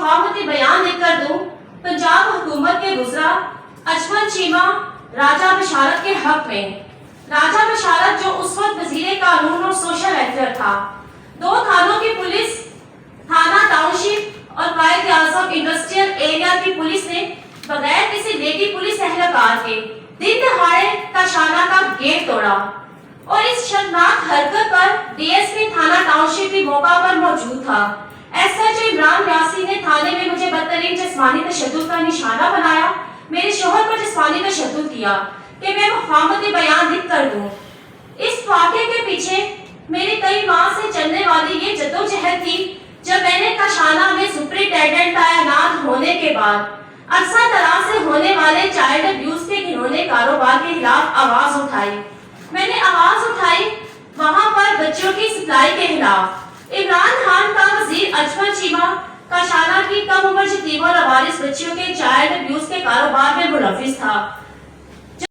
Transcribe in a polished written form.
मफाहमती बयान लिखकर दूं पंजाब हुकूमत के गुजरा अजमल चीमा राजा बशारत के हक में। राजा बशारत जो उस वक्त वजीर कानून और सोशल वेलफेयर था, 2 थानों की पुलिस, थाना टाउनशिप और कायद आजम इंडस्ट्रियल एरिया की पुलिस ने बगैर किसी लेडी पुलिस एहलकार के दिन दहाड़े काशाना का गेट तोड़ा और इस शर्मनाक हरकत पर डीएसपी थाना टाउनशिप भी मौका पर मौजूद था। एसएचओ इमरान यासी ने थाने में मुझे बदतरीन जिस्मानी तशद्दुद का निशाना बनाया, मेरे शोहर पर जिस्मानी तशद्दुद किया कि मैं मफाहमती बयान लिख कर दूं। इस वाक़े के पीछे मेरी कई माह से चलने वाली ये जद्दोजहद थी। जब मैंने काशाना में सुपरिटेंडेंट तैनात होने के बाद अरसा दराज से होने वाले चाइल्ड अब्यूज के घिनौने कारोबार के खिलाफ आवाज उठाई, मैंने आवाज उठाई वहां पर बच्चों की सप्लाई के खिलाफ। इमरान खान का वजीर अजमल चीमा काशाना की कम उम्र यतीम और लावारिस बच्चियों के चाइल्ड अब्यूज के कारोबार में मुलविस था।